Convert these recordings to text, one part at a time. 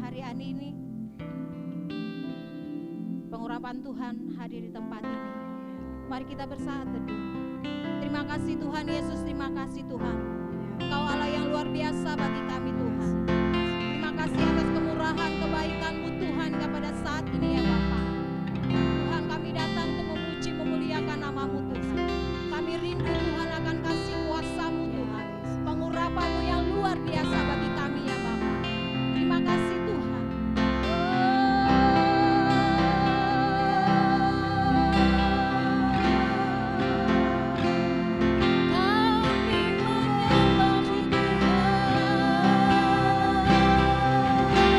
hari ini pengurapan Tuhan hadir di tempat ini. Mari kita bersaat teduh. Terima kasih Tuhan Yesus, terima kasih Tuhan. Engkau Allah yang luar biasa bagi kami Tuhan. Terima kasih atas kemurahan kebaikan-Mu Tuhan kepada saat ini ya Bapa. Tuhan, kami datang untuk memuji memuliakan nama-Mu Tuhan. Kami rindu Tuhan akan kasih kuasa-Mu Tuhan. Pengurapan-Mu yang luar biasa bagi kami ya Bapa. Terima kasih Tuhan. Kami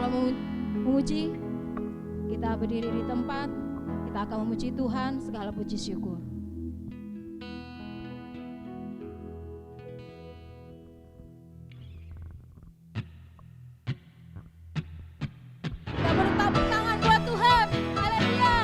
Kalau memuji, kita berdiri di tempat, kita akan memuji Tuhan, segala puji syukur. Kita bertepuk tangan buat Tuhan. Haleluya.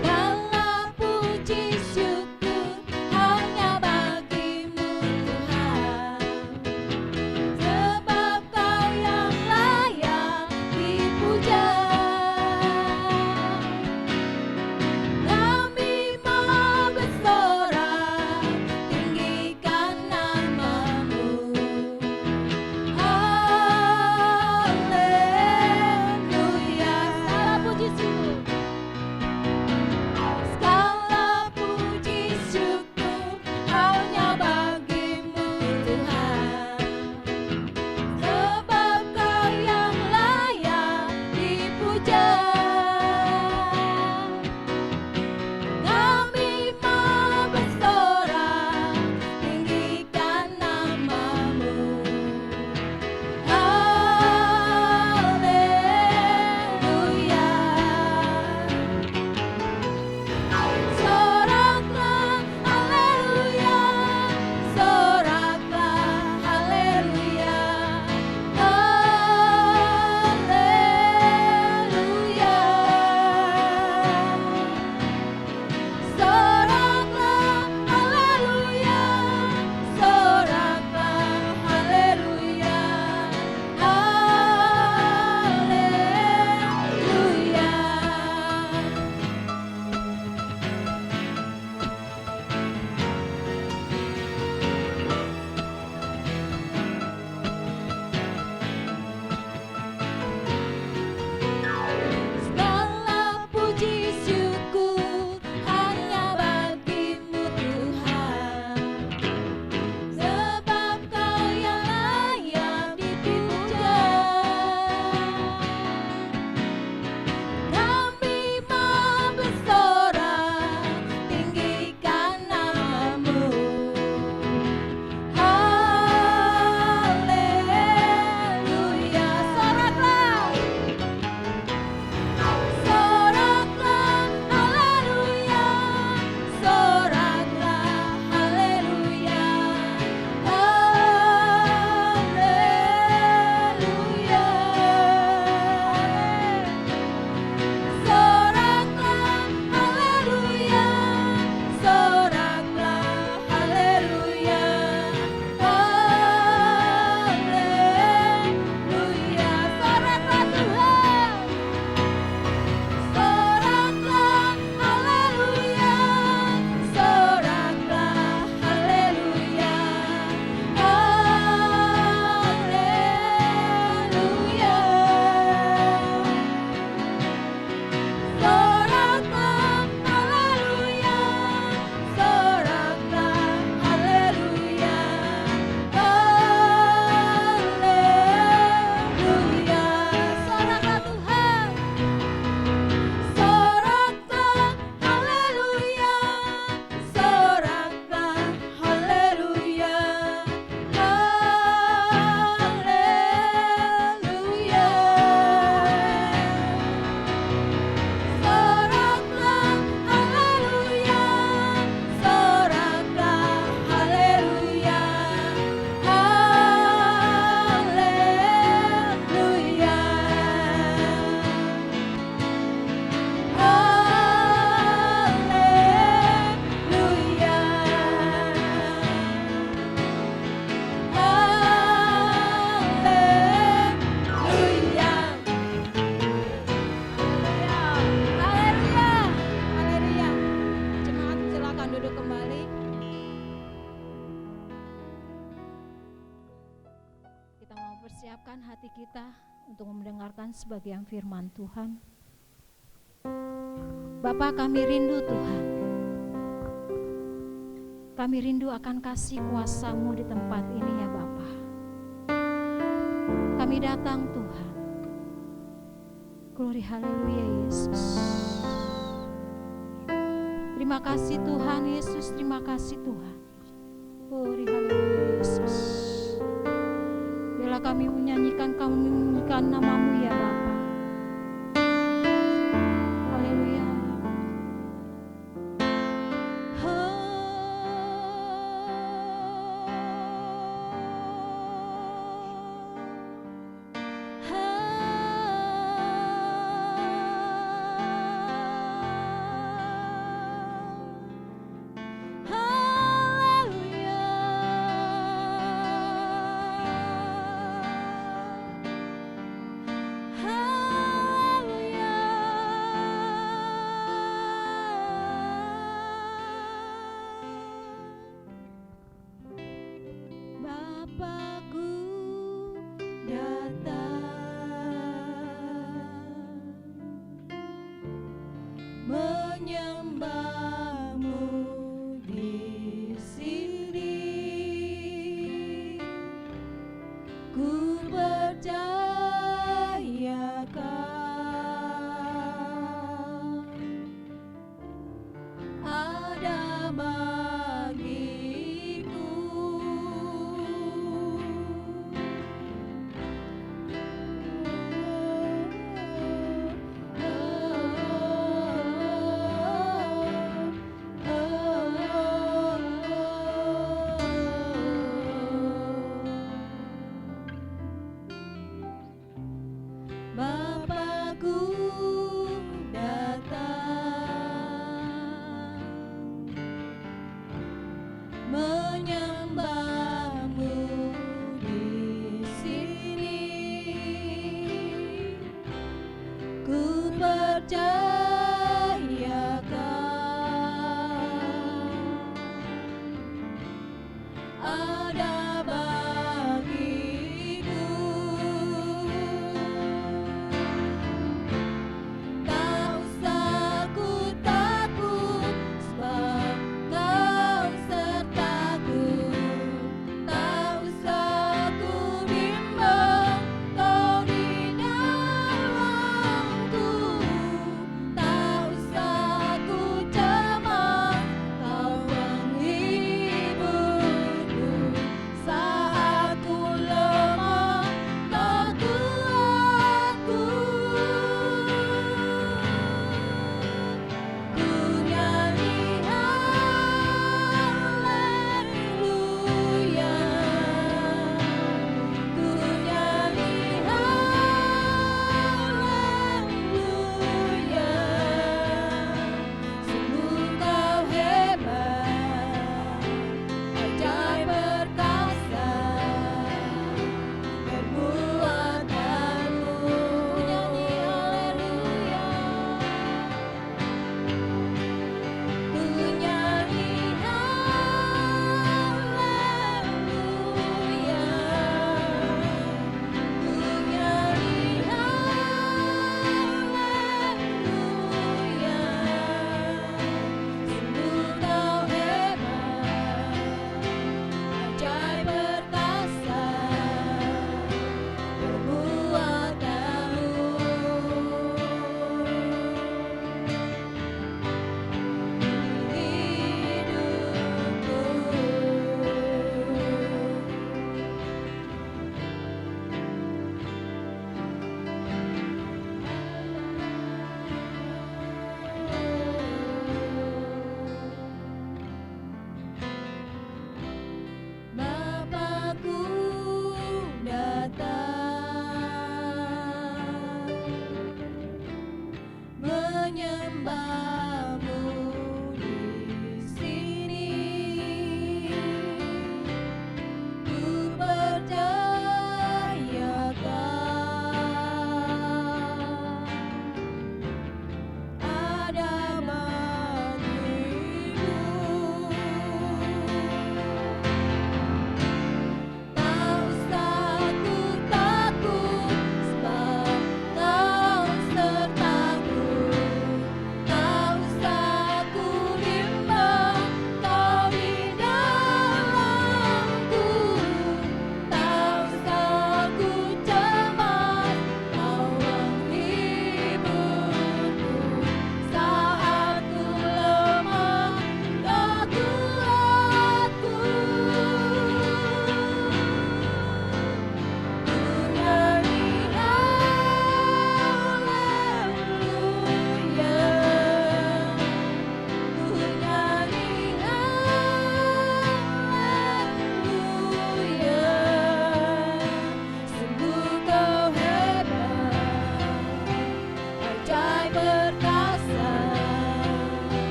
Segala puji syukur hanya bagimu Tuhan, sebab Kau yang layak dipuja. Kami mau bersorak, tinggikan nama-Mu. Haleluya. Segala puji syukur hanya bagimu Tuhan, sebab Kau yang layak dipuja. Kami mau bersorak, tinggikan nama-Mu. Haleluya. Soraklah, haleluya. Soraklah, haleluya. Haleluya. Soraklah, haleluya. Soraklah, haleluya. Haleluya. Segala puji syukur hanya bagimu Tuhan, sebab Kau yang layak dipuja. Kami mau bersorak, tinggikan nama-Mu. Haleluya. Soraklah, soraklah, haleluya. Soraklah, haleluya. Haleluya. Soraklah, haleluya. Soraklah, haleluya. Haleluya. Soraklah Tuhan. Soraklah, haleluya. Soraklah, haleluya. Haleluya. Soraklah, haleluya. Soraklah, haleluya. Haleluya. Soraklah Tuhan. Soraklah, haleluya. Soraklah, haleluya. Haleluya. Soraklah, haleluya. Soraklah, haleluya. Haleluya. Jemaat silakan duduk kembali. Kita mau persiapkan hati kita untuk mendengarkan sebagian firman Tuhan. Bapa, kami rindu Tuhan. Kami rindu akan kasih kuasa-Mu di tempat ini ya Bapa. Kami datang Tuhan. Glory haleluya Yesus. Terima kasih Tuhan Yesus, terima kasih Tuhan. Oh, haleluya Yesus. Bila kami menyanyikan namamu ya Bapa. Haleluya.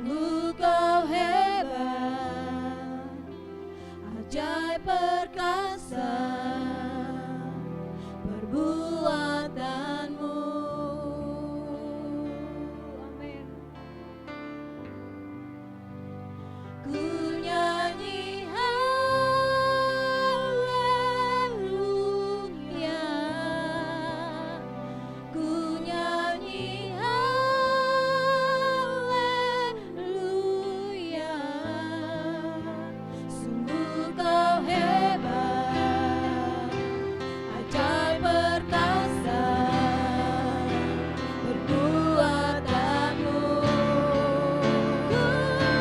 Sungguh kau hebat, ajaib perkasa perbuatanmu. Amin. Ku nyanyi haleluya, ku nyanyi haleluya. Sungguh kau hebat, ajaib perkasa perbuatanmu. Ku nyanyi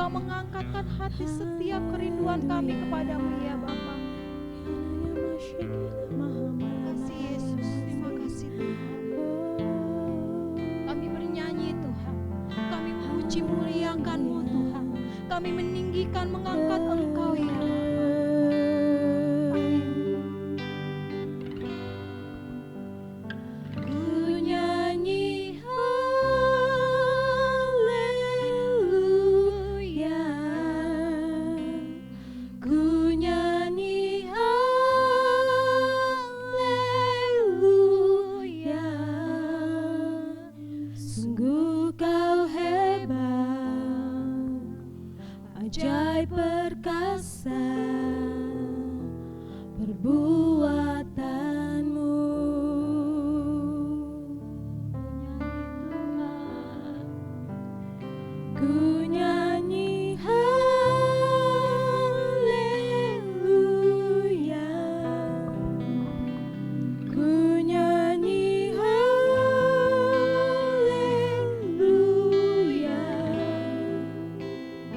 Engkau mengangkatkan hati setiap kerinduan kami kepadamu ya Bapa. Terima kasih Yesus, terima kasih Tuhan. Kami bernyanyi Tuhan, kami memuji muliakan-Mu Tuhan, kami meninggikan mengangkat Engkau ya Bapa. Ajaib perkasa perbuatanmu. Ku nyanyi haleluya, ku nyanyi haleluya.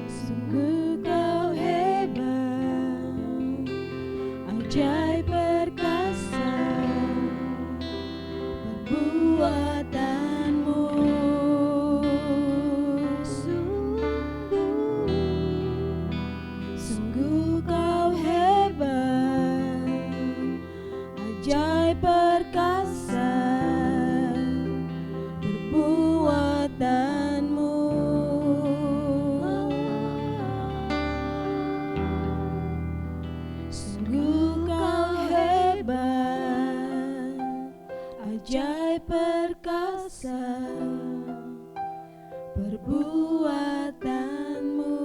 Sungguh kau hebat, ajaib perkasa perbuatanmu. Sungguh kau hebat, ajaib perkasa perbuatanmu. Sungguh kau hebat, ajaib perkasa perbuatanmu.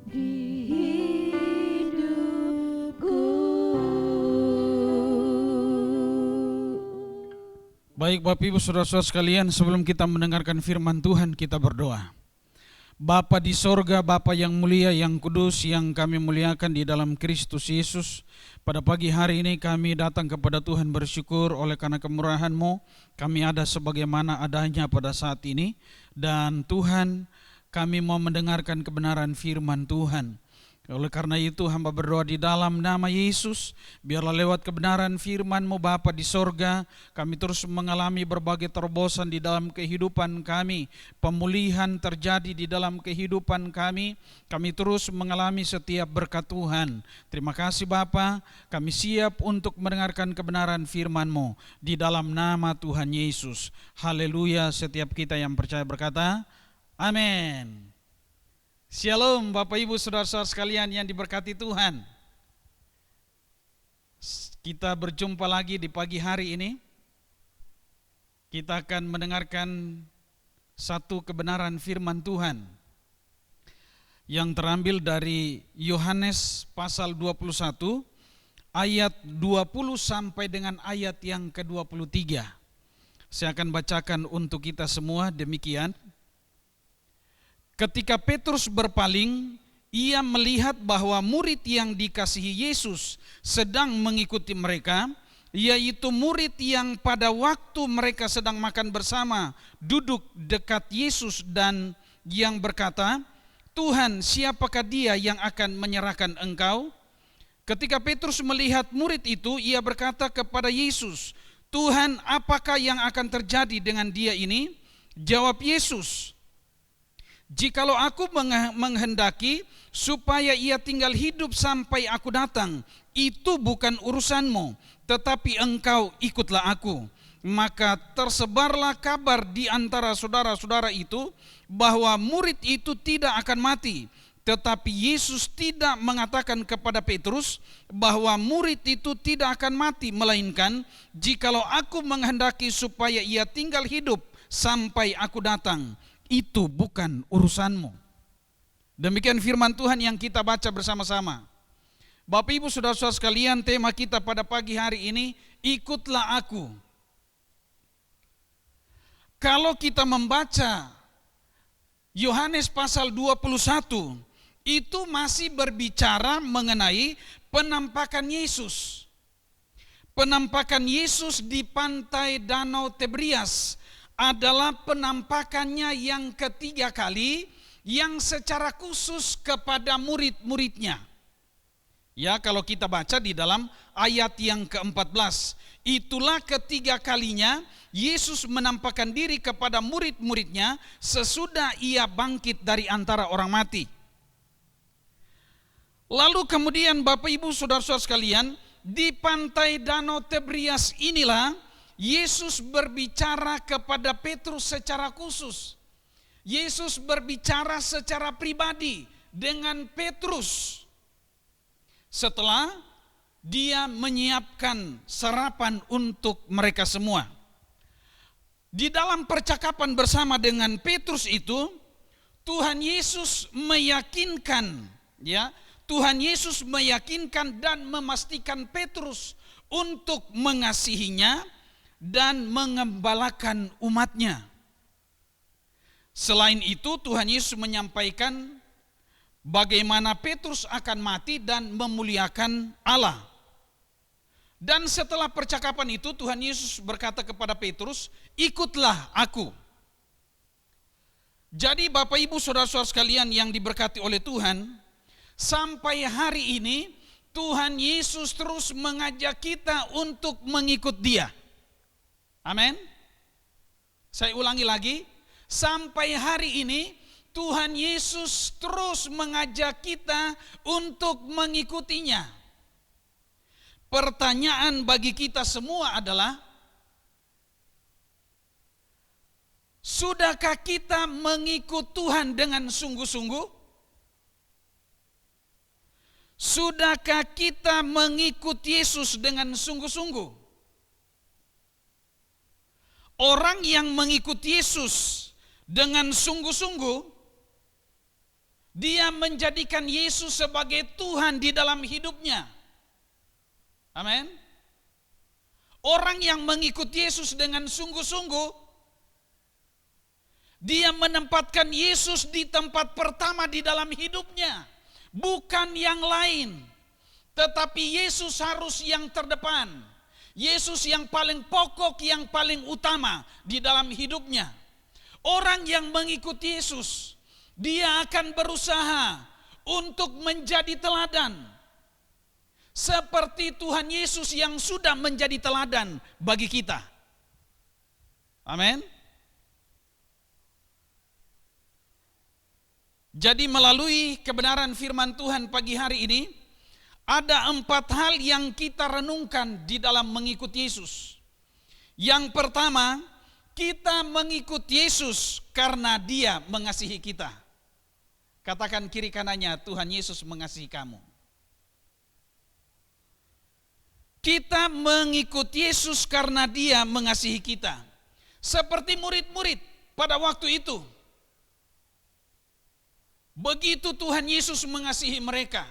Di hidupku. Baik Bapak Ibu Saudara-saudara sekalian, sebelum kita mendengarkan firman Tuhan, kita berdoa. Bapa di sorga, Bapa yang mulia, yang kudus, yang kami muliakan di dalam Kristus Yesus, pada pagi hari ini kami datang kepada Tuhan bersyukur oleh karena kemurahan-Mu, kami ada sebagaimana adanya pada saat ini, dan Tuhan, kami mau mendengarkan kebenaran firman Tuhan. Oleh karena itu hamba berdoa di dalam nama Yesus, biarlah lewat kebenaran firman-Mu Bapa di sorga, kami terus mengalami berbagai terobosan di dalam kehidupan kami, pemulihan terjadi di dalam kehidupan kami terus mengalami setiap berkat Tuhan. Terima kasih Bapa, kami siap untuk mendengarkan kebenaran firman-Mu di dalam nama Tuhan Yesus. Haleluya, setiap kita yang percaya berkata, amin. Shalom Bapak Ibu Saudara-saudara sekalian yang diberkati Tuhan. Kita berjumpa lagi di pagi hari ini. Kita akan mendengarkan satu kebenaran firman Tuhan yang terambil dari Yohanes pasal 21 ayat 20 sampai dengan ayat yang ke-23. Saya akan bacakan untuk kita semua demikian. Ketika Petrus berpaling, ia melihat bahwa murid yang dikasihi Yesus sedang mengikuti mereka, yaitu murid yang pada waktu mereka sedang makan bersama duduk dekat Yesus dan yang berkata, Tuhan, siapakah dia yang akan menyerahkan Engkau? Ketika Petrus melihat murid itu, ia berkata kepada Yesus, Tuhan, apakah yang akan terjadi dengan dia ini? Jawab Yesus, jikalau aku menghendaki supaya ia tinggal hidup sampai aku datang, itu bukan urusanmu, tetapi engkau ikutlah aku. Maka tersebarlah kabar di antara saudara-saudara itu bahwa murid itu tidak akan mati. Tetapi Yesus tidak mengatakan kepada Petrus bahwa murid itu tidak akan mati, melainkan jikalau aku menghendaki supaya ia tinggal hidup sampai aku datang, itu bukan urusanmu. Demikian firman Tuhan yang kita baca bersama-sama. Bapak Ibu Saudara-saudara sekalian, tema kita pada pagi hari ini, ikutlah aku. Kalau kita membaca Yohanes pasal 21, itu masih berbicara mengenai penampakan Yesus. Penampakan Yesus di pantai Danau Tiberia adalah penampakannya yang ketiga kali, yang secara khusus kepada murid-muridnya. Ya, kalau kita baca di dalam ayat yang ke-14, itulah ketiga kalinya Yesus menampakkan diri kepada murid-muridnya sesudah ia bangkit dari antara orang mati. Lalu kemudian Bapak Ibu Saudara-saudara sekalian, di pantai Danau Tibeриas inilah Yesus berbicara kepada Petrus secara khusus. Yesus berbicara secara pribadi dengan Petrus setelah dia menyiapkan sarapan untuk mereka semua. Di dalam percakapan bersama dengan Petrus itu, Tuhan Yesus meyakinkan, ya, Tuhan Yesus meyakinkan dan memastikan Petrus untuk mengasihinya dan mengembalakan umatnya. Selain itu, Tuhan Yesus menyampaikan bagaimana Petrus akan mati dan memuliakan Allah. Dan setelah percakapan itu, Tuhan Yesus berkata kepada Petrus, "Ikutlah aku." Jadi Bapak Ibu Saudara-saudara sekalian yang diberkati oleh Tuhan, sampai hari ini Tuhan Yesus terus mengajak kita untuk mengikut Dia. Amin. Saya ulangi lagi, sampai hari ini Tuhan Yesus terus mengajak kita untuk mengikutinya. Pertanyaan bagi kita semua adalah, sudahkah kita mengikut Tuhan dengan sungguh-sungguh? Sudahkah kita mengikut Yesus dengan sungguh-sungguh? Orang yang mengikut Yesus dengan sungguh-sungguh, dia menjadikan Yesus sebagai Tuhan di dalam hidupnya. Amin. Orang yang mengikut Yesus dengan sungguh-sungguh, dia menempatkan Yesus di tempat pertama di dalam hidupnya, bukan yang lain. Tetapi Yesus harus yang terdepan. Yesus yang paling pokok, yang paling utama di dalam hidupnya. Orang yang mengikuti Yesus, dia akan berusaha untuk menjadi teladan. Seperti Tuhan Yesus yang sudah menjadi teladan bagi kita. Amin. Jadi melalui kebenaran firman Tuhan pagi hari ini, ada 4 hal yang kita renungkan di dalam mengikuti Yesus. Yang pertama, kita mengikut Yesus karena Dia mengasihi kita. Katakan kiri kanannya, Tuhan Yesus mengasihi kamu. Kita mengikut Yesus karena Dia mengasihi kita. Seperti murid-murid pada waktu itu. Begitu Tuhan Yesus mengasihi mereka.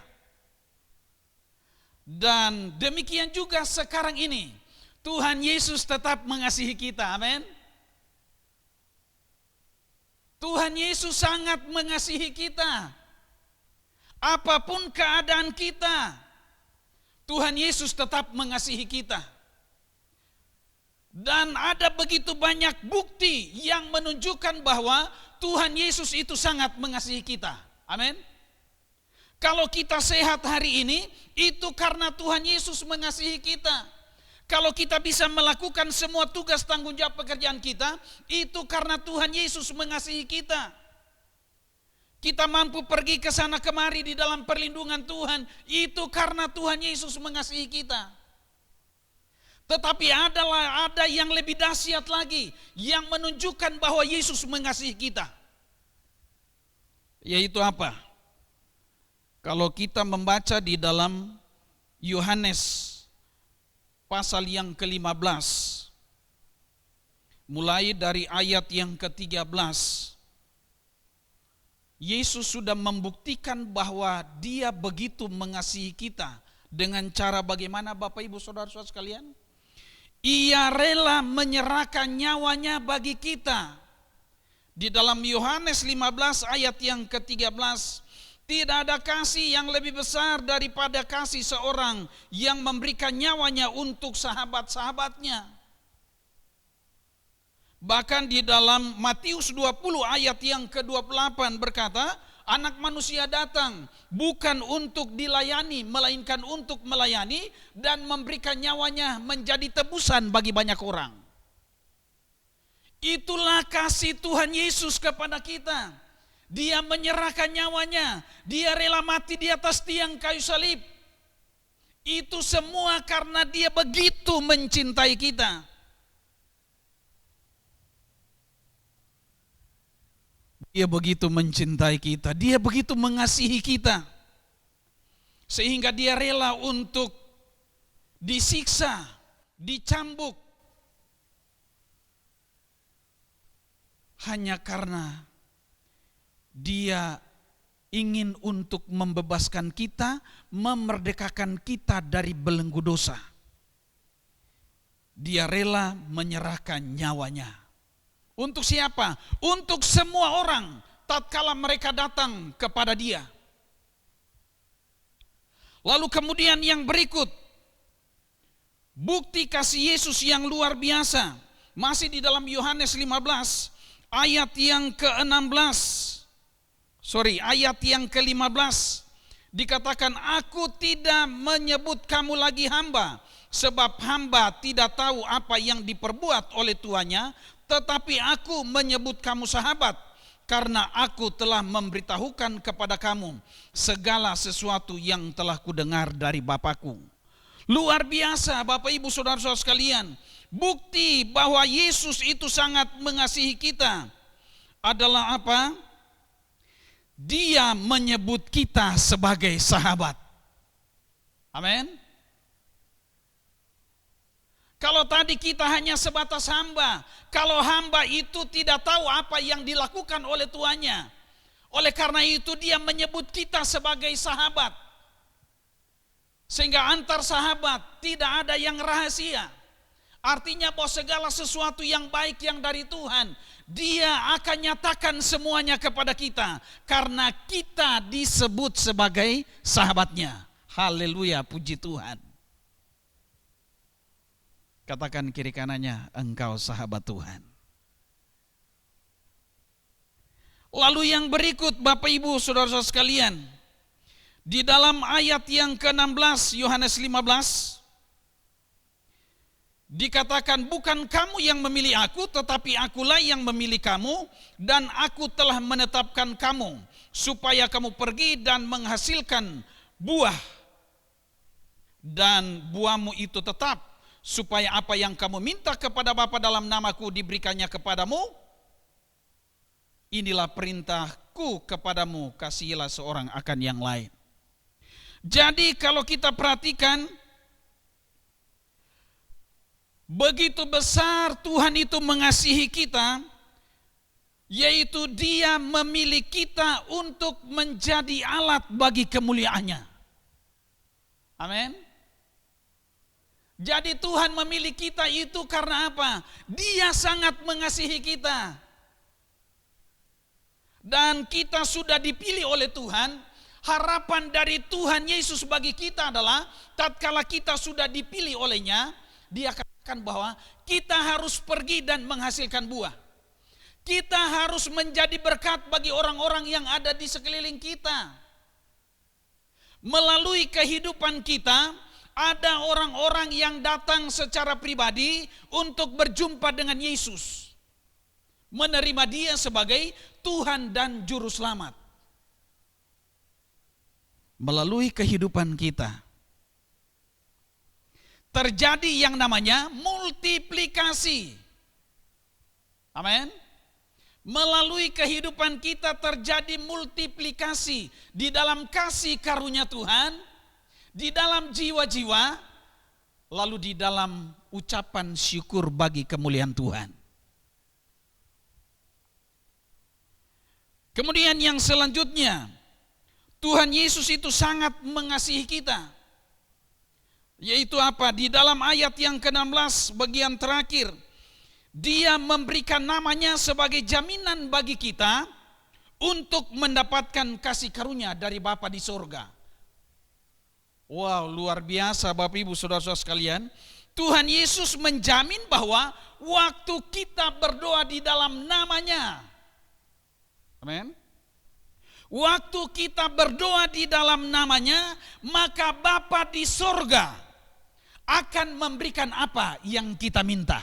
Dan demikian juga sekarang ini, Tuhan Yesus tetap mengasihi kita. Amin. Tuhan Yesus sangat mengasihi kita. Apapun keadaan kita, Tuhan Yesus tetap mengasihi kita. Dan ada begitu banyak bukti yang menunjukkan bahwa Tuhan Yesus itu sangat mengasihi kita. Amin. Kalau kita sehat hari ini, itu karena Tuhan Yesus mengasihi kita. Kalau kita bisa melakukan semua tugas tanggung jawab pekerjaan kita, itu karena Tuhan Yesus mengasihi kita. Kita mampu pergi ke sana kemari di dalam perlindungan Tuhan, itu karena Tuhan Yesus mengasihi kita. Tetapi ada yang lebih dahsyat lagi, yang menunjukkan bahwa Yesus mengasihi kita. Yaitu apa? Kalau kita membaca di dalam Yohanes pasal yang ke-15, mulai dari ayat yang ke-13, Yesus sudah membuktikan bahwa Dia begitu mengasihi kita. Dengan cara bagaimana Bapak Ibu Saudara-saudara sekalian? Ia rela menyerahkan nyawanya bagi kita. Di dalam Yohanes 15 ayat yang ke-13, tidak ada kasih yang lebih besar daripada kasih seorang yang memberikan nyawanya untuk sahabat-sahabatnya. Bahkan di dalam Matius 20 ayat yang ke-28 berkata, Anak Manusia datang bukan untuk dilayani, melainkan untuk melayani dan memberikan nyawanya menjadi tebusan bagi banyak orang. Itulah kasih Tuhan Yesus kepada kita. Dia menyerahkan nyawanya, dia rela mati di atas tiang kayu salib. Itu semua karena dia begitu mencintai kita. Dia begitu mencintai kita, dia begitu mengasihi kita. Sehingga dia rela untuk disiksa, dicambuk. Hanya karena dia ingin untuk membebaskan kita, memerdekakan kita dari belenggu dosa. Dia rela menyerahkan nyawanya. Untuk siapa? Untuk semua orang tatkala mereka datang kepada dia. Lalu kemudian yang berikut, bukti kasih Yesus yang luar biasa. Masih di dalam Yohanes 15 ayat yang ke-16. Ayat yang ke-15 dikatakan, Aku tidak menyebut kamu lagi hamba, sebab hamba tidak tahu apa yang diperbuat oleh tuannya, tetapi aku menyebut kamu sahabat, karena aku telah memberitahukan kepada kamu segala sesuatu yang telah kudengar dari Bapakku. Luar biasa Bapak Ibu Saudara-saudara sekalian. Bukti bahwa Yesus itu sangat mengasihi kita adalah apa? Dia menyebut kita sebagai sahabat. Amin. Kalau tadi kita hanya sebatas hamba, kalau hamba itu tidak tahu apa yang dilakukan oleh tuannya, oleh karena itu dia menyebut kita sebagai sahabat. Sehingga antar sahabat tidak ada yang rahasia. Artinya bahwa segala sesuatu yang baik yang dari Tuhan, dia akan nyatakan semuanya kepada kita, karena kita disebut sebagai sahabatnya. Haleluya, puji Tuhan. Katakan kiri kanannya, engkau sahabat Tuhan. Lalu yang berikut Bapak Ibu Saudara-saudara sekalian, di dalam ayat yang ke-16 Yohanes 15 dikatakan, bukan kamu yang memilih aku, tetapi akulah yang memilih kamu, dan aku telah menetapkan kamu supaya kamu pergi dan menghasilkan buah, dan buahmu itu tetap, supaya apa yang kamu minta kepada Bapa dalam namaku diberikannya kepadamu. Inilah perintahku kepadamu, kasihilah seorang akan yang lain. Jadi kalau kita perhatikan, begitu besar Tuhan itu mengasihi kita, yaitu dia memilih kita untuk menjadi alat bagi kemuliaannya. Amin. Jadi Tuhan memilih kita itu karena apa? Dia sangat mengasihi kita. Dan kita sudah dipilih oleh Tuhan. Harapan dari Tuhan Yesus bagi kita adalah tatkala kita sudah dipilih olehnya, dia katakan bahwa kita harus pergi dan menghasilkan buah. Kita harus menjadi berkat bagi orang-orang yang ada di sekeliling kita. Melalui kehidupan kita, ada orang-orang yang datang secara pribadi untuk berjumpa dengan Yesus, menerima dia sebagai Tuhan dan Juru Selamat. Melalui kehidupan kita terjadi yang namanya multiplikasi. Amin. Melalui kehidupan kita terjadi multiplikasi di dalam kasih karunia Tuhan, di dalam jiwa-jiwa, lalu di dalam ucapan syukur bagi kemuliaan Tuhan. Kemudian yang selanjutnya, Tuhan Yesus itu sangat mengasihi kita. Yaitu apa? Di dalam ayat yang ke-16 bagian terakhir, dia memberikan namanya sebagai jaminan bagi kita untuk mendapatkan kasih karunia dari Bapa di sorga. Wow, luar biasa Bapak Ibu Saudara-saudara sekalian. Tuhan Yesus menjamin bahwa waktu kita berdoa di dalam nama-Nya, amin. Waktu kita berdoa di dalam nama-Nya, maka Bapa di sorga akan memberikan apa yang kita minta.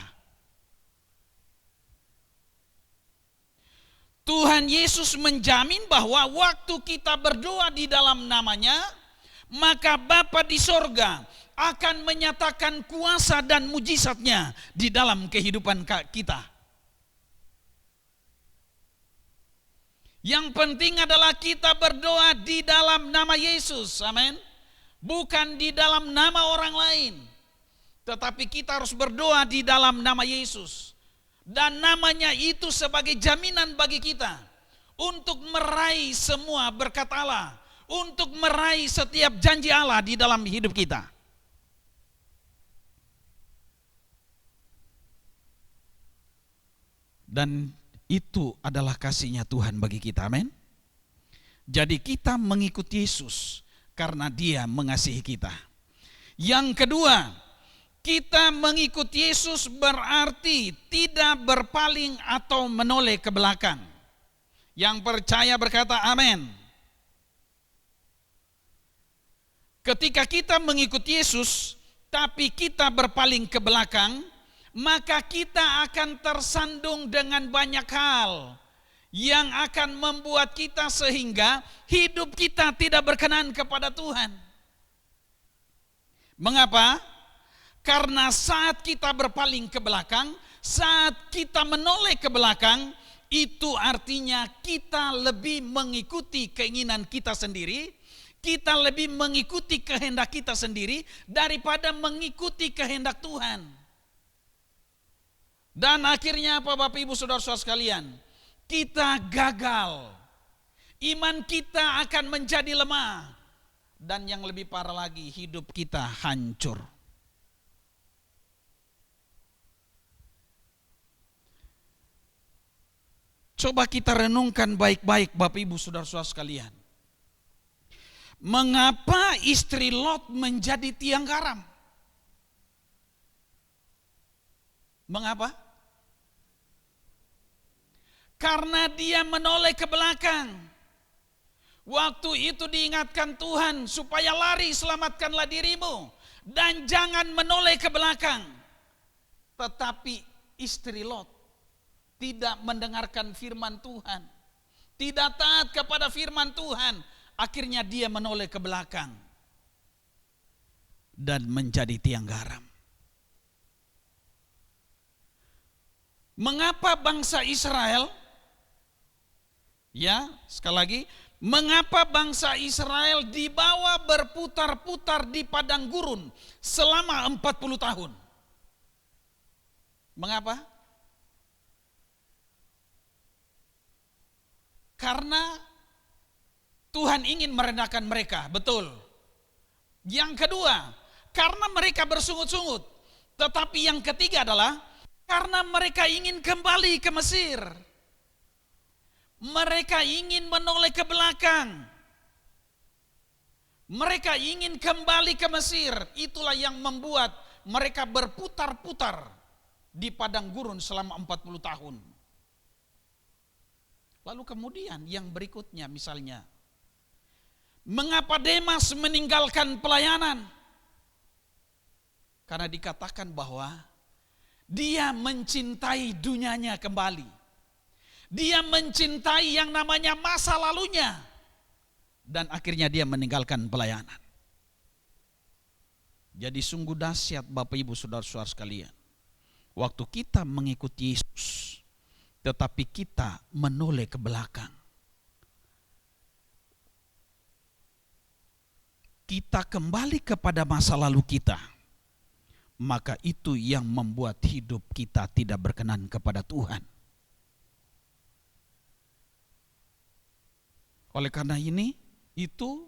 Tuhan Yesus menjamin bahwa waktu kita berdoa di dalam nama-Nya, maka Bapa di sorga akan menyatakan kuasa dan mujizat-Nya di dalam kehidupan kita. Yang penting adalah kita berdoa di dalam nama Yesus, amin. Bukan di dalam nama orang lain. Tetapi kita harus berdoa di dalam nama Yesus. Dan namanya itu sebagai jaminan bagi kita untuk meraih semua berkat Allah, untuk meraih setiap janji Allah di dalam hidup kita. Dan itu adalah kasih-Nya Tuhan bagi kita, amin. Jadi kita mengikuti Yesus karena Dia mengasihi kita. Yang kedua, kita mengikuti Yesus berarti tidak berpaling atau menoleh ke belakang. Yang percaya berkata amin. Ketika kita mengikuti Yesus, tapi kita berpaling ke belakang, maka kita akan tersandung dengan banyak hal yang akan membuat kita sehingga hidup kita tidak berkenan kepada Tuhan. Mengapa? Karena saat kita berpaling ke belakang, saat kita menoleh ke belakang, itu artinya kita lebih mengikuti keinginan kita sendiri, kita lebih mengikuti kehendak kita sendiri daripada mengikuti kehendak Tuhan. Dan akhirnya apa Bapak Ibu Saudara-saudara sekalian? Kita gagal. Iman kita akan menjadi lemah. Dan yang lebih parah lagi, hidup kita hancur. Coba kita renungkan baik-baik Bapak Ibu Saudara-saudara sekalian. Mengapa istri Lot menjadi tiang garam? Mengapa? Karena dia menoleh ke belakang. Waktu itu diingatkan Tuhan supaya lari, selamatkanlah dirimu dan jangan menoleh ke belakang. Tetapi istri Lot tidak mendengarkan firman Tuhan, tidak taat kepada firman Tuhan. Akhirnya dia menoleh ke belakang dan menjadi tiang garam. Mengapa bangsa Israel, ya sekali lagi, mengapa bangsa Israel dibawa berputar-putar di padang gurun selama 40 tahun? Mengapa? Karena Tuhan ingin merendahkan mereka, betul. Yang kedua, karena mereka bersungut-sungut. Tetapi yang ketiga adalah karena mereka ingin kembali ke Mesir. Mereka ingin menoleh ke belakang. Mereka ingin kembali ke Mesir. Itulah yang membuat mereka berputar-putar di padang gurun selama 40 tahun. Lalu kemudian yang berikutnya misalnya, mengapa Demas meninggalkan pelayanan? Karena dikatakan bahwa dia mencintai dunianya kembali. Dia mencintai yang namanya masa lalunya. Dan akhirnya dia meninggalkan pelayanan. Jadi sungguh dahsyat Bapak Ibu Saudara-saudara sekalian. Waktu kita mengikuti Yesus, tetapi kita menoleh ke belakang. Kita kembali kepada masa lalu kita. Maka itu yang membuat hidup kita tidak berkenan kepada Tuhan. Oleh karena ini, itu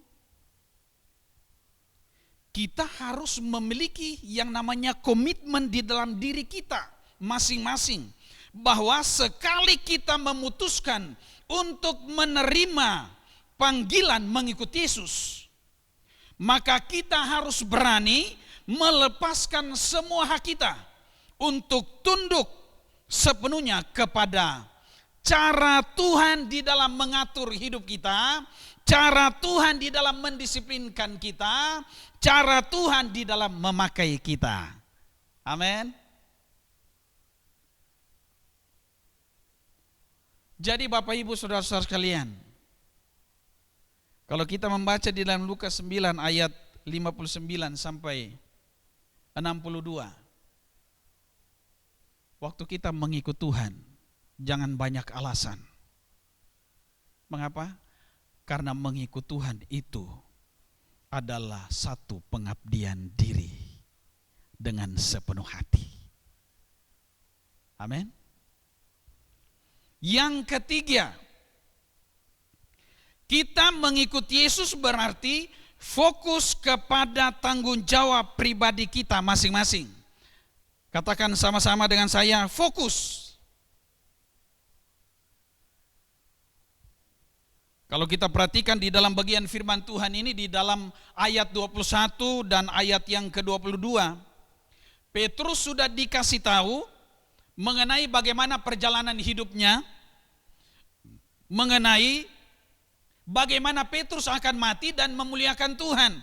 kita harus memiliki yang namanya komitmen di dalam diri kita masing-masing. Bahwa sekali kita memutuskan untuk menerima panggilan mengikuti Yesus, maka kita harus berani melepaskan semua hak kita untuk tunduk sepenuhnya kepada cara Tuhan di dalam mengatur hidup kita, cara Tuhan di dalam mendisiplinkan kita, cara Tuhan di dalam memakai kita. Amin. Jadi Bapak Ibu Saudara-saudara sekalian, kalau kita membaca di dalam Lukas 9 ayat 59 sampai 62, waktu kita mengikut Tuhan, jangan banyak alasan. Mengapa? Karena mengikut Tuhan itu adalah satu pengabdian diri dengan sepenuh hati. Amin. Yang ketiga, kita mengikut Yesus berarti fokus kepada tanggung jawab pribadi kita masing-masing. Katakan sama-sama dengan saya, fokus. Kalau kita perhatikan di dalam bagian firman Tuhan ini, di dalam ayat 21 dan ayat yang ke-22, Petrus sudah dikasih tahu mengenai bagaimana perjalanan hidupnya, mengenai bagaimana Petrus akan mati dan memuliakan Tuhan.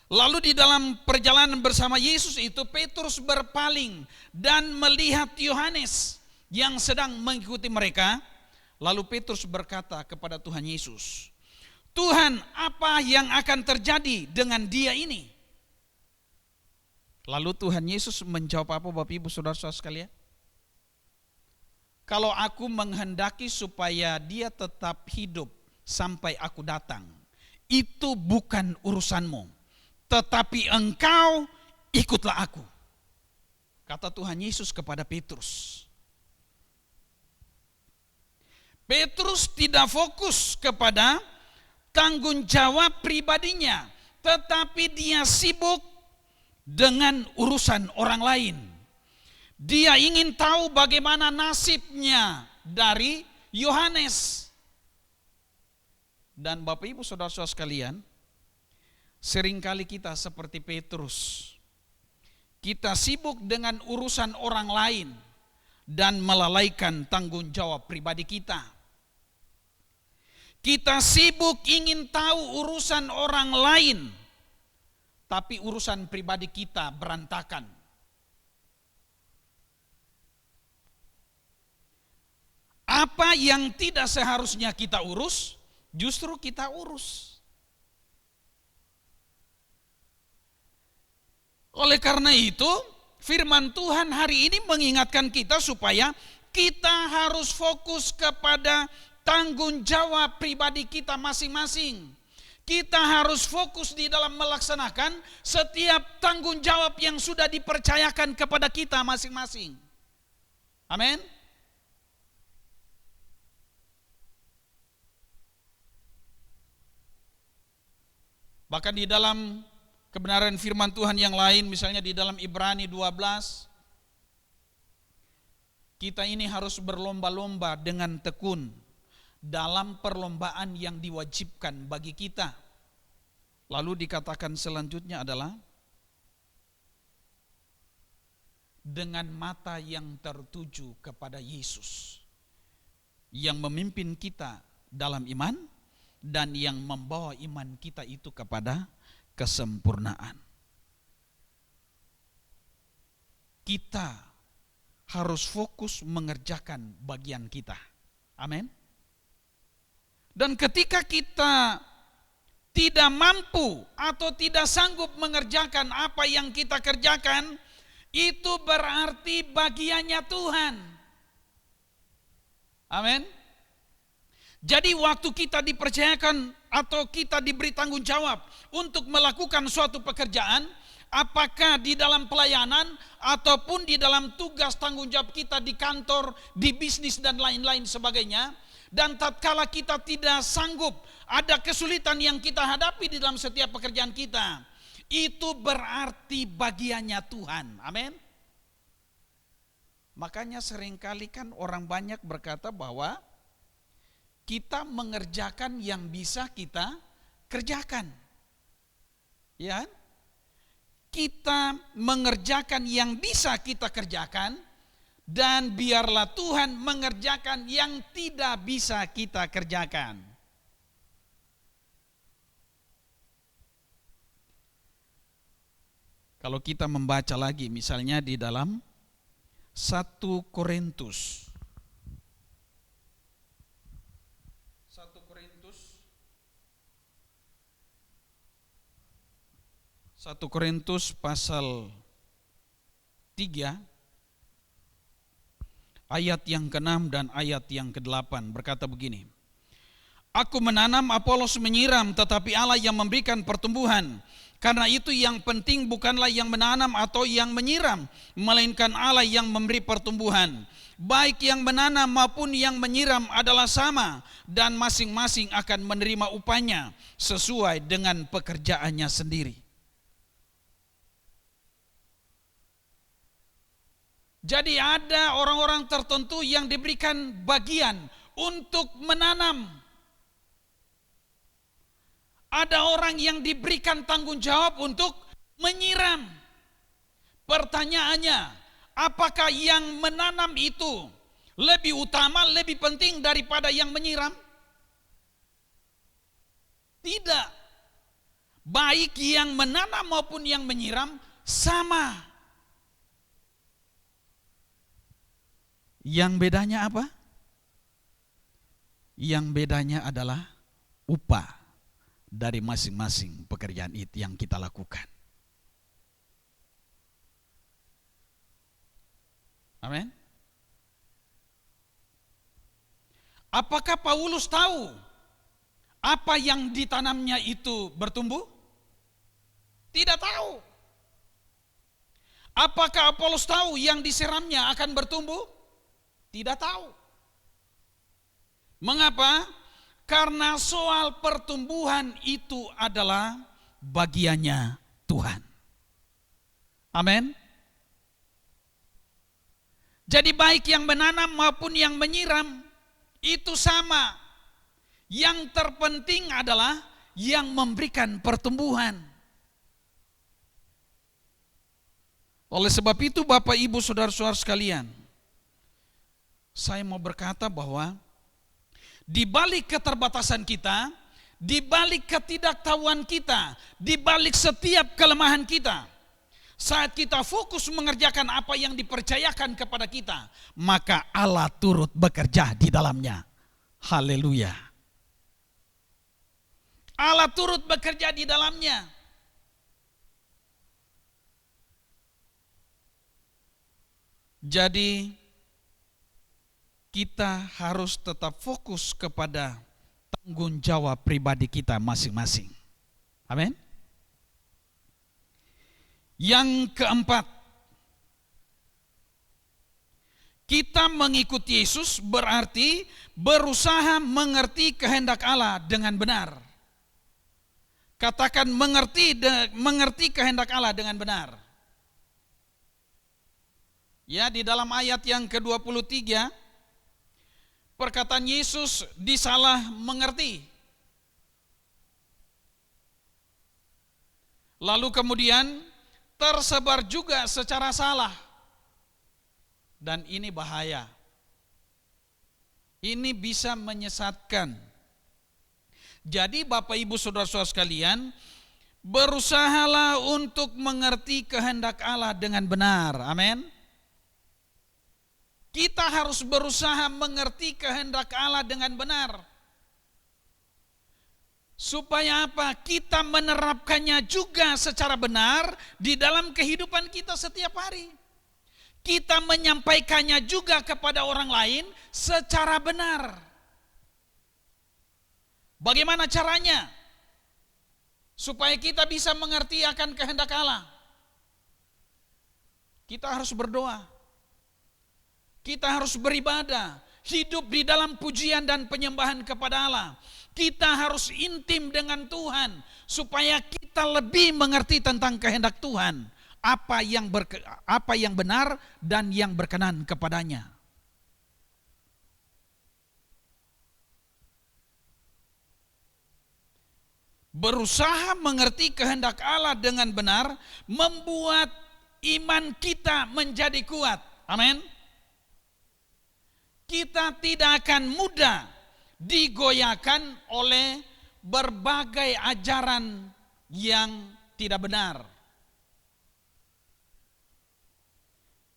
Lalu di dalam perjalanan bersama Yesus itu, Petrus berpaling dan melihat Yohanes yang sedang mengikuti mereka. Lalu Petrus berkata kepada Tuhan Yesus, "Tuhan, apa yang akan terjadi dengan dia ini?" Lalu Tuhan Yesus menjawab apa Bapak Ibu Saudara-saudara sekalian? Kalau aku menghendaki supaya dia tetap hidup sampai aku datang, itu bukan urusanmu, tetapi engkau ikutlah aku. Kata Tuhan Yesus kepada Petrus. Petrus tidak fokus kepada tanggung jawab pribadinya, tetapi dia sibuk dengan urusan orang lain. Dia ingin tahu bagaimana nasibnya dari Yohanes. Dan Bapak Ibu Saudara-saudara sekalian, seringkali kita seperti Petrus. Kita sibuk dengan urusan orang lain dan melalaikan tanggung jawab pribadi kita. Kita sibuk ingin tahu urusan orang lain, tapi urusan pribadi kita berantakan. Apa yang tidak seharusnya kita urus, justru kita urus. Oleh karena itu, firman Tuhan hari ini mengingatkan kita supaya kita harus fokus kepada tanggung jawab pribadi kita masing-masing. Kita harus fokus di dalam melaksanakan setiap tanggung jawab yang sudah dipercayakan kepada kita masing-masing. Amin. Bahkan di dalam kebenaran firman Tuhan yang lain, misalnya di dalam Ibrani 12, kita ini harus berlomba-lomba dengan tekun dalam perlombaan yang diwajibkan bagi kita. Lalu dikatakan selanjutnya adalah dengan mata yang tertuju kepada Yesus yang memimpin kita dalam iman dan yang membawa iman kita itu kepada kesempurnaan. Kita harus fokus mengerjakan bagian kita. Amin. Dan ketika kita tidak mampu atau tidak sanggup mengerjakan apa yang kita kerjakan, itu berarti bagiannya Tuhan. Amin. Jadi waktu kita dipercayakan atau kita diberi tanggung jawab untuk melakukan suatu pekerjaan, apakah di dalam pelayanan ataupun di dalam tugas tanggung jawab kita di kantor, di bisnis dan lain-lain sebagainya, dan tatkala kita tidak sanggup, ada kesulitan yang kita hadapi di dalam setiap pekerjaan kita, itu berarti bagiannya Tuhan. Amin. Makanya seringkali kan orang banyak berkata bahwa kita mengerjakan yang bisa kita kerjakan. Ya. kita mengerjakan yang bisa kita kerjakan, dan biarlah Tuhan mengerjakan yang tidak bisa kita kerjakan. Kalau kita membaca lagi misalnya di dalam 1 Korintus 1 Korintus pasal 3 ayat yang ke-6 dan ayat yang ke-8 berkata begini. Aku menanam, Apolos menyiram, tetapi Allah yang memberikan pertumbuhan. Karena itu yang penting bukanlah yang menanam atau yang menyiram, melainkan Allah yang memberi pertumbuhan. Baik yang menanam maupun yang menyiram adalah sama, dan masing-masing akan menerima upahnya sesuai dengan pekerjaannya sendiri. Jadi ada orang-orang tertentu yang diberikan bagian untuk menanam. Ada orang yang diberikan tanggung jawab untuk menyiram. Pertanyaannya, apakah yang menanam itu lebih utama, lebih penting daripada yang menyiram? Tidak. Baik yang menanam maupun yang menyiram sama. Yang bedanya apa? Yang bedanya adalah upah dari masing-masing pekerjaan itu yang kita lakukan. Amin. Apakah Paulus tahu apa yang ditanamnya itu bertumbuh? Tidak tahu. Apakah Apolos tahu yang disiramnya akan bertumbuh? Tidak tahu. Mengapa? Karena soal pertumbuhan itu adalah bagiannya Tuhan. Amin. Jadi baik yang menanam maupun yang menyiram itu sama. Yang terpenting adalah yang memberikan pertumbuhan. Oleh sebab itu Bapak Ibu Saudara-saudara sekalian, saya mau berkata bahwa di balik keterbatasan kita, di balik ketidaktahuan kita, di balik setiap kelemahan kita, saat kita fokus mengerjakan apa yang dipercayakan kepada kita, maka Allah turut bekerja di dalamnya. Haleluya. Allah turut bekerja di dalamnya. Jadi kita harus tetap fokus kepada tanggung jawab pribadi kita masing-masing. Amin. Yang keempat, kita mengikuti Yesus berarti berusaha mengerti kehendak Allah dengan benar. Katakan mengerti kehendak Allah dengan benar. Ya, di dalam ayat yang ke-23 perkataan Yesus disalah mengerti. Lalu kemudian tersebar juga secara salah. Dan ini bahaya. Ini bisa menyesatkan. Jadi Bapak Ibu Saudara-saudara sekalian, berusahalah untuk mengerti kehendak Allah dengan benar. Amin. Kita harus berusaha mengerti kehendak Allah dengan benar. Supaya apa? Kita menerapkannya juga secara benar di dalam kehidupan kita setiap hari. Kita menyampaikannya juga kepada orang lain secara benar. Bagaimana caranya? Supaya kita bisa mengerti akan kehendak Allah. Kita harus berdoa. Kita harus beribadah, hidup di dalam pujian dan penyembahan kepada Allah. Kita harus intim dengan Tuhan supaya kita lebih mengerti tentang kehendak Tuhan, apa yang benar dan yang berkenan kepadanya. berusaha mengerti kehendak Allah dengan benar, membuat iman kita menjadi kuat. Amin. Kita tidak akan mudah digoyahkan oleh berbagai ajaran yang tidak benar.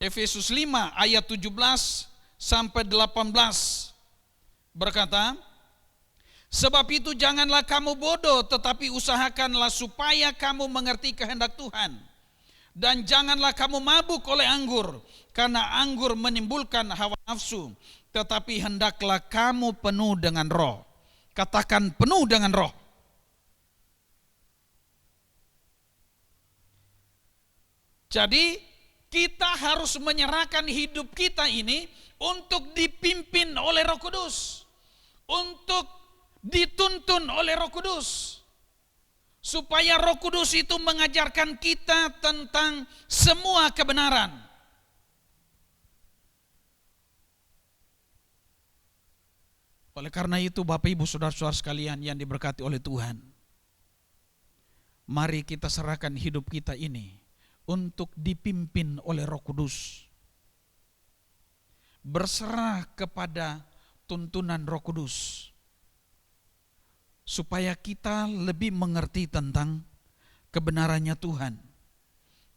Efesus 5 ayat 17 sampai 18 berkata, sebab itu janganlah kamu bodoh, tetapi usahakanlah supaya kamu mengerti kehendak Tuhan. Dan janganlah kamu mabuk oleh anggur, karena anggur menimbulkan hawa nafsu, tetapi hendaklah kamu penuh dengan roh. Katakan penuh dengan roh. Jadi kita harus menyerahkan hidup kita ini untuk dipimpin oleh Roh Kudus, untuk dituntun oleh Roh Kudus, supaya Roh Kudus itu mengajarkan kita tentang semua kebenaran. Oleh karena itu, Bapak Ibu Saudara-saudara sekalian yang diberkati oleh Tuhan, mari kita serahkan hidup kita ini untuk dipimpin oleh Roh Kudus, berserah kepada tuntunan Roh Kudus, supaya kita lebih mengerti tentang kebenarannya Tuhan,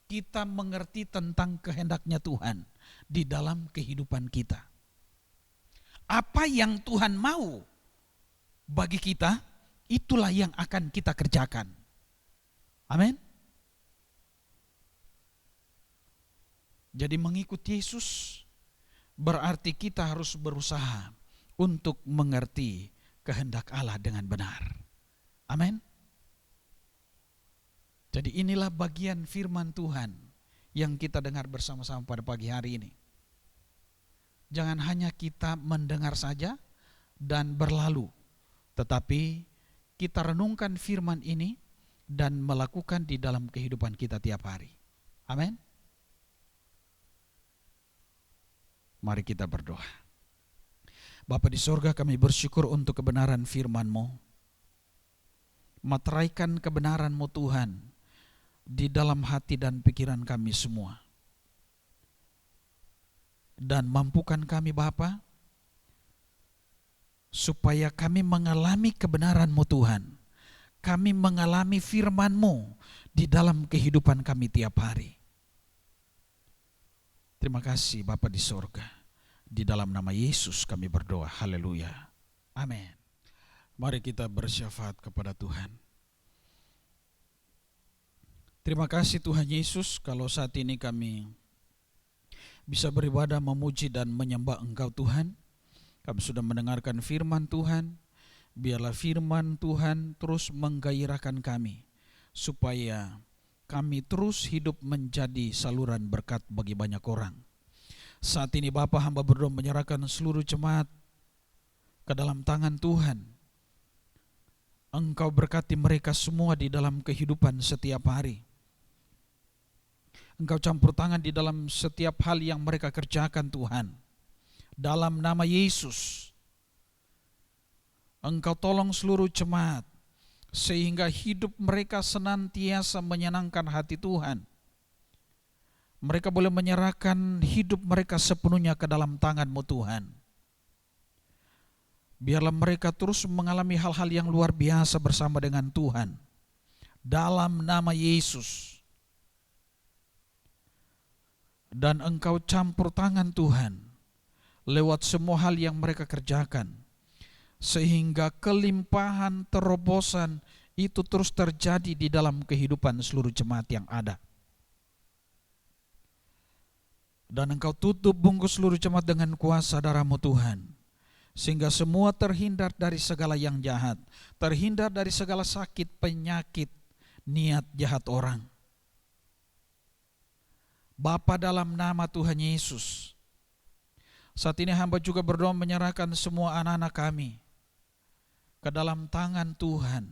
kita mengerti tentang kehendaknya Tuhan di dalam kehidupan kita. Apa yang Tuhan mau bagi kita, itulah yang akan kita kerjakan. Amin. Jadi mengikut Yesus berarti kita harus berusaha untuk mengerti kehendak Allah dengan benar. Amin. Jadi inilah bagian firman Tuhan yang kita dengar bersama-sama pada pagi hari ini. Jangan hanya kita mendengar saja dan berlalu, tetapi kita renungkan firman ini dan melakukan di dalam kehidupan kita tiap hari. Amin. Mari kita berdoa. Bapa di sorga, kami bersyukur untuk kebenaran firman-Mu. Materaikan kebenaran-Mu Tuhan di dalam hati dan pikiran kami semua. Dan mampukan kami Bapa, supaya kami mengalami kebenaran-Mu Tuhan. Kami mengalami firman-Mu di dalam kehidupan kami tiap hari. Terima kasih Bapa di sorga. Di dalam nama Yesus kami berdoa. Haleluya. Amin. Mari kita bersyafaat kepada Tuhan. Terima kasih Tuhan Yesus, kalau saat ini kami bisa beribadah, memuji dan menyembah Engkau Tuhan. Kami sudah mendengarkan firman Tuhan. Biarlah firman Tuhan terus menggairahkan kami, supaya kami terus hidup menjadi saluran berkat bagi banyak orang. Saat ini Bapa, hamba berdoa menyerahkan seluruh jemaat ke dalam tangan Tuhan. Engkau berkati mereka semua di dalam kehidupan setiap hari. Engkau campur tangan di dalam setiap hal yang mereka kerjakan Tuhan. Dalam nama Yesus, Engkau tolong seluruh jemaat, sehingga hidup mereka senantiasa menyenangkan hati Tuhan. Mereka boleh menyerahkan hidup mereka sepenuhnya ke dalam tangan-Mu Tuhan. Biarlah mereka terus mengalami hal-hal yang luar biasa bersama dengan Tuhan. Dalam nama Yesus. Dan Engkau campur tangan Tuhan lewat semua hal yang mereka kerjakan, sehingga kelimpahan terobosan itu terus terjadi di dalam kehidupan seluruh jemaat yang ada. Dan Engkau tutup bungkus seluruh jemaat dengan kuasa darah-Mu Tuhan, sehingga semua terhindar dari segala yang jahat, terhindar dari segala sakit, penyakit, niat jahat orang. Bapa, dalam nama Tuhan Yesus, saat ini hamba juga berdoa menyerahkan semua anak-anak kami ke dalam tangan Tuhan.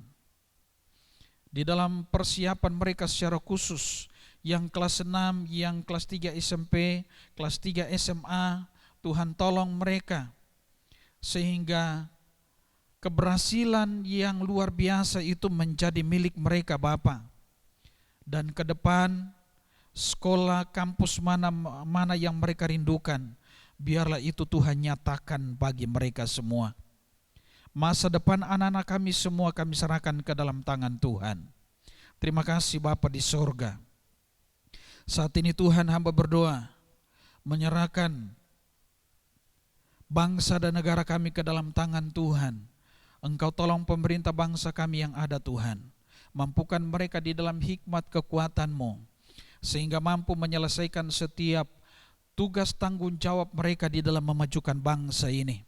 Di dalam persiapan mereka secara khusus, yang kelas 6, yang kelas 3 SMP, kelas 3 SMA, Tuhan tolong mereka, sehingga keberhasilan yang luar biasa itu menjadi milik mereka Bapa. Dan ke depan sekolah, kampus mana yang mereka rindukan, biarlah itu Tuhan nyatakan bagi mereka semua. Masa depan anak-anak kami semua kami serahkan ke dalam tangan Tuhan. Terima kasih Bapa di sorga. Saat ini Tuhan hamba berdoa menyerahkan bangsa dan negara kami ke dalam tangan Tuhan. Engkau tolong pemerintah bangsa kami yang ada Tuhan. Mampukan mereka di dalam hikmat kekuatan-Mu, sehingga mampu menyelesaikan setiap tugas tanggung jawab mereka di dalam memajukan bangsa ini.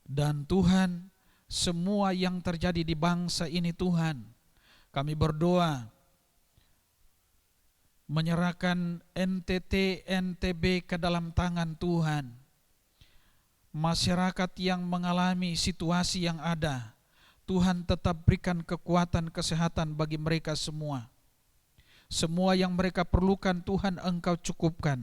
Dan Tuhan, semua yang terjadi di bangsa ini Tuhan, kami berdoa menyerahkan NTT, NTB ke dalam tangan Tuhan. Masyarakat yang mengalami situasi yang ada, Tuhan tetap berikan kekuatan kesehatan bagi mereka semua. Semua yang mereka perlukan Tuhan Engkau cukupkan.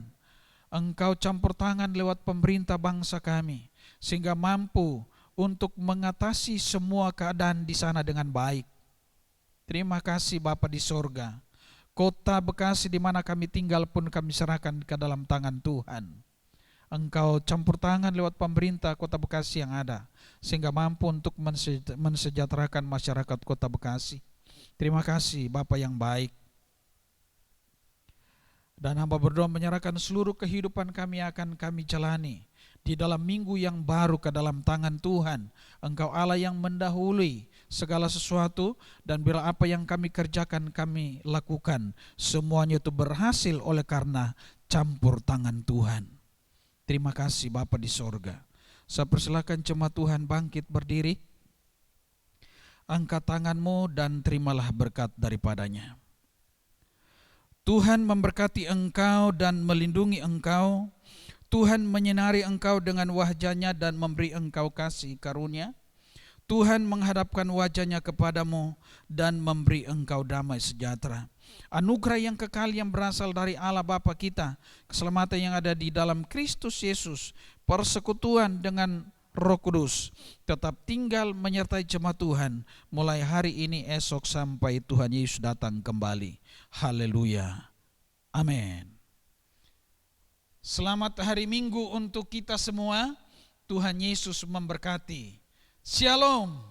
Engkau campur tangan lewat pemerintah bangsa kami, sehingga mampu untuk mengatasi semua keadaan di sana dengan baik. Terima kasih Bapa di sorga. Kota Bekasi di mana kami tinggal pun kami serahkan ke dalam tangan Tuhan. Engkau campur tangan lewat pemerintah Kota Bekasi yang ada, sehingga mampu untuk mensejahterakan masyarakat Kota Bekasi. Terima kasih Bapa yang baik. Dan hamba berdoa menyerahkan seluruh kehidupan kami akan kami jalani di dalam minggu yang baru ke dalam tangan Tuhan. Engkau Allah yang mendahului segala sesuatu, dan bila apa yang kami kerjakan kami lakukan, semuanya itu berhasil oleh karena campur tangan Tuhan. Terima kasih Bapa di sorga. Saya persilakan jemaat Tuhan bangkit berdiri. Angkat tanganmu dan terimalah berkat daripadanya. Tuhan memberkati engkau dan melindungi engkau. Tuhan menyinari engkau dengan wajah-Nya dan memberi engkau kasih karunia. Tuhan menghadapkan wajah-Nya kepadamu dan memberi engkau damai sejahtera. Anugerah yang kekal yang berasal dari Allah Bapa kita, keselamatan yang ada di dalam Kristus Yesus, persekutuan dengan Roh Kudus tetap tinggal menyertai jemaat Tuhan mulai hari ini, esok, sampai Tuhan Yesus datang kembali. Haleluya. Amin. Selamat hari Minggu untuk kita semua. Tuhan Yesus memberkati. Shalom.